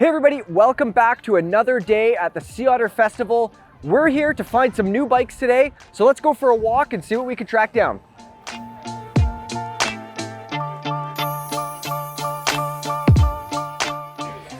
Hey everybody, welcome back to another day at the Sea Otter Festival. We're here to find some new bikes today, so let's go for a walk and see what we can track down.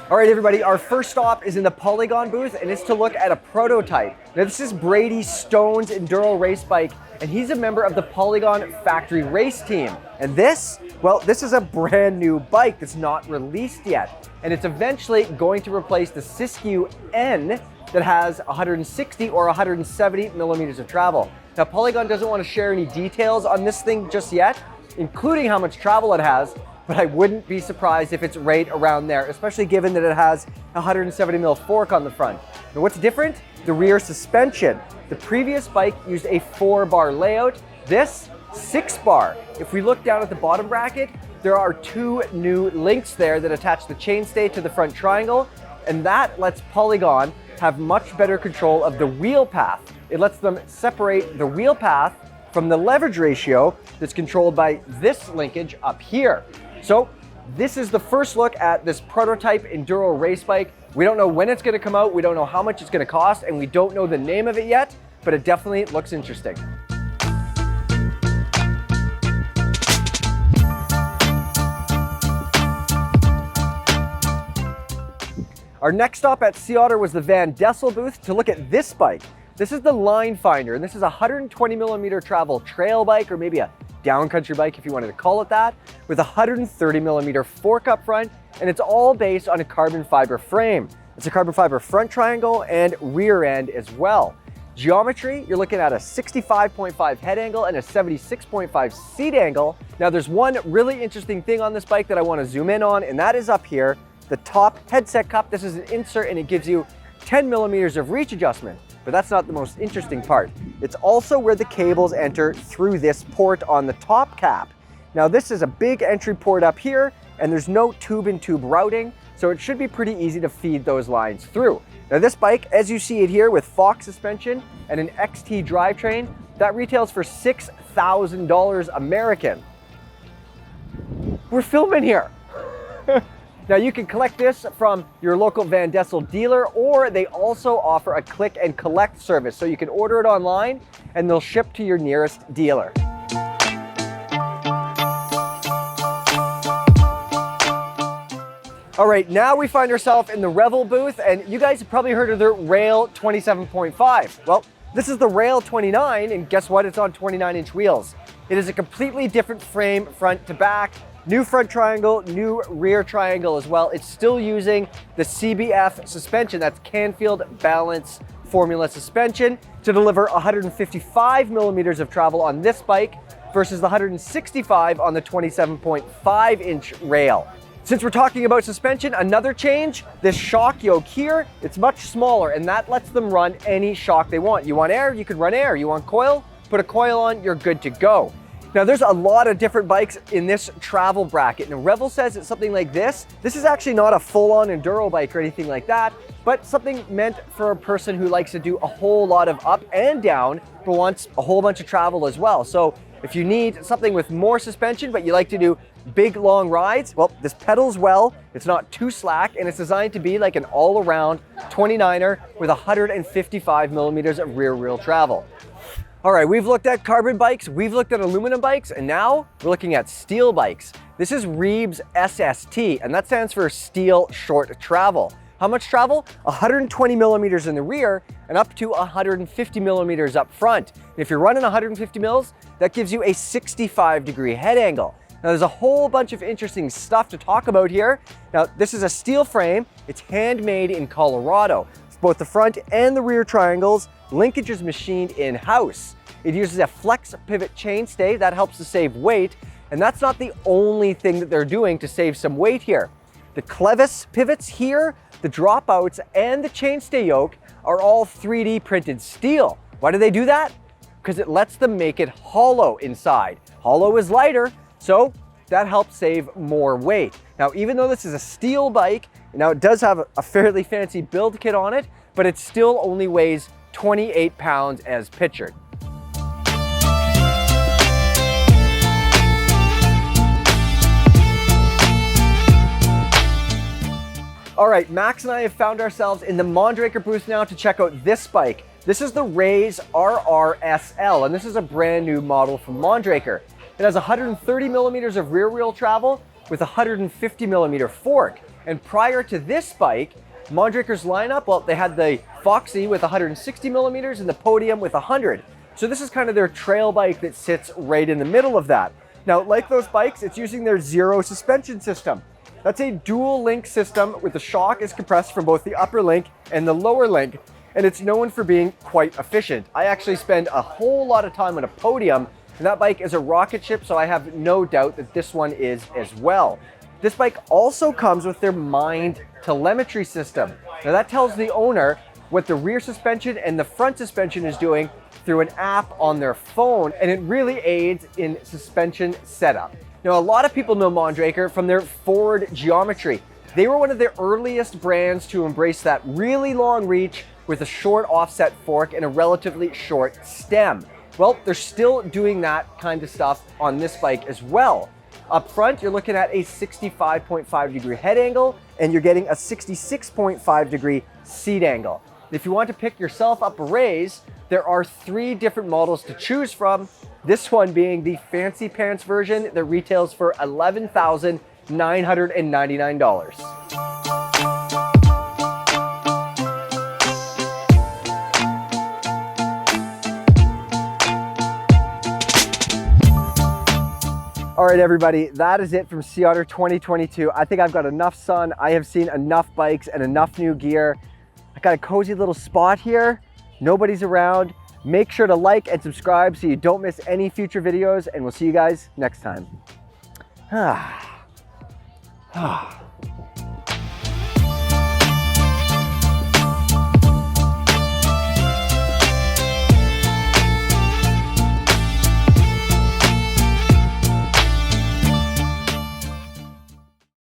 All right, everybody, our first stop is in the Polygon booth, and it's to look at a prototype. Now, this is Brady Stone's Enduro race bike, and he's a member of the Polygon factory race team. And this, well, this is a brand new bike that's not released yet. And it's eventually going to replace the Siskiyou N that has 160 or 170 millimeters of travel. Now, Polygon doesn't want to share any details on this thing just yet, including how much travel it has, but I wouldn't be surprised if it's right around there, especially given that it has a 170 mil fork on the front. Now, what's different? The rear suspension. The previous bike used a 4-bar layout. This, 6-bar. If we look down at the bottom bracket, there are 2 new links there that attach the chainstay to the front triangle, and that lets Polygon have much better control of the wheel path. It lets them separate the wheel path from the leverage ratio that's controlled by this linkage up here. So this is the first look at this prototype enduro race bike. We don't know when it's going to come out, we don't know how much it's going to cost, and we don't know the name of it yet, but it definitely looks interesting. Our next stop at Sea Otter was the Van Dessel booth to look at this bike. This is the Line Finder, and this is a 120 millimeter travel trail bike, or maybe a downcountry bike if you wanted to call it that, with a 130 millimeter fork up front, and it's all based on a carbon fiber frame. It's a carbon fiber front triangle and rear end as well. Geometry, you're looking at a 65.5 head angle and a 76.5 seat angle. Now there's one really interesting thing on this bike that I want to zoom in on, and that is up here. The top headset cup, this is an insert and it gives you 10 millimeters of reach adjustment, but that's not the most interesting part. It's also where the cables enter through this port on the top cap. Now this is a big entry port up here, and there's no tube-in-tube routing, so it should be pretty easy to feed those lines through. Now this bike, as you see it here with Fox suspension and an XT drivetrain, that retails for $6,000 American. We're filming here. Now you can collect this from your local Van Dessel dealer, or they also offer a click and collect service. So you can order it online and they'll ship to your nearest dealer. All right, now we find ourselves in the Revel booth, and you guys have probably heard of the Rail 27.5. Well, this is the Rail 29, and guess what? It's on 29-inch wheels. It is a completely different frame front to back. New front triangle, new rear triangle as well. It's still using the CBF suspension, that's Canfield Balance Formula suspension, to deliver 155 millimeters of travel on this bike versus the 165 on the 27.5-inch rail. Since we're talking about suspension, another change, this shock yoke here, it's much smaller, and that lets them run any shock they want. You want air, you can run air. You want coil, put a coil on, you're good to go. Now there's a lot of different bikes in this travel bracket. Now Revel says it's something like this. This is actually not a full-on enduro bike or anything like that, but something meant for a person who likes to do a whole lot of up and down, but wants a whole bunch of travel as well. So if you need something with more suspension, but you like to do big long rides, well, this pedals well, it's not too slack, and it's designed to be like an all-around 29er with 155 millimeters of rear wheel travel. All right, we've looked at carbon bikes, we've looked at aluminum bikes, and now we're looking at steel bikes. This is Reeb's SST, and that stands for Steel Short Travel. How much travel? 120 millimeters in the rear and up to 150 millimeters up front. And if you're running 150 mils, that gives you a 65-degree head angle. Now there's a whole bunch of interesting stuff to talk about here. Now this is a steel frame, it's handmade in Colorado. It's both the front and the rear triangles. Linkage is machined in-house. It uses a flex pivot chainstay that helps to save weight, and that's not the only thing that they're doing to save some weight here. The clevis pivots here, the dropouts, and the chainstay yoke are all 3D printed steel. Why do they do that? Because it lets them make it hollow inside. Hollow is lighter, so that helps save more weight. Now, even though this is a steel bike, now it does have a fairly fancy build kit on it, but it still only weighs 28 pounds as pictured. All right, Max and I have found ourselves in the Mondraker booth now to check out this bike. This is the Rays RRSL, and this is a brand new model from Mondraker. It has 130 millimeters of rear wheel travel with a 150 millimeter fork. And prior to this bike, Mondraker's lineup, well, they had the Foxy with 160 millimeters and the Podium with 100. So this is kind of their trail bike that sits right in the middle of that. Now, like those bikes, it's using their Zero suspension system. That's a dual link system where the shock is compressed from both the upper link and the lower link, and it's known for being quite efficient. I actually spend a whole lot of time on a Podium, and that bike is a rocket ship, so I have no doubt that this one is as well. This bike also comes with their Mind telemetry system. Now that tells the owner what the rear suspension and the front suspension is doing through an app on their phone, and it really aids in suspension setup. Now, a lot of people know Mondraker from their forward geometry. They were one of the earliest brands to embrace that really long reach with a short offset fork and a relatively short stem. Well, they're still doing that kind of stuff on this bike as well. Up front, you're looking at a 65.5 degree head angle, and you're getting a 66.5 degree seat angle. If you want to pick yourself up a Rays, there are 3 different models to choose from. This one being the fancy pants version that retails for $11,999. All right, everybody, that is it from Sea Otter 2022. I think I've got enough sun. I have seen enough bikes and enough new gear. I got a cozy little spot here. Nobody's around. Make sure to like and subscribe so you don't miss any future videos, and we'll see you guys next time.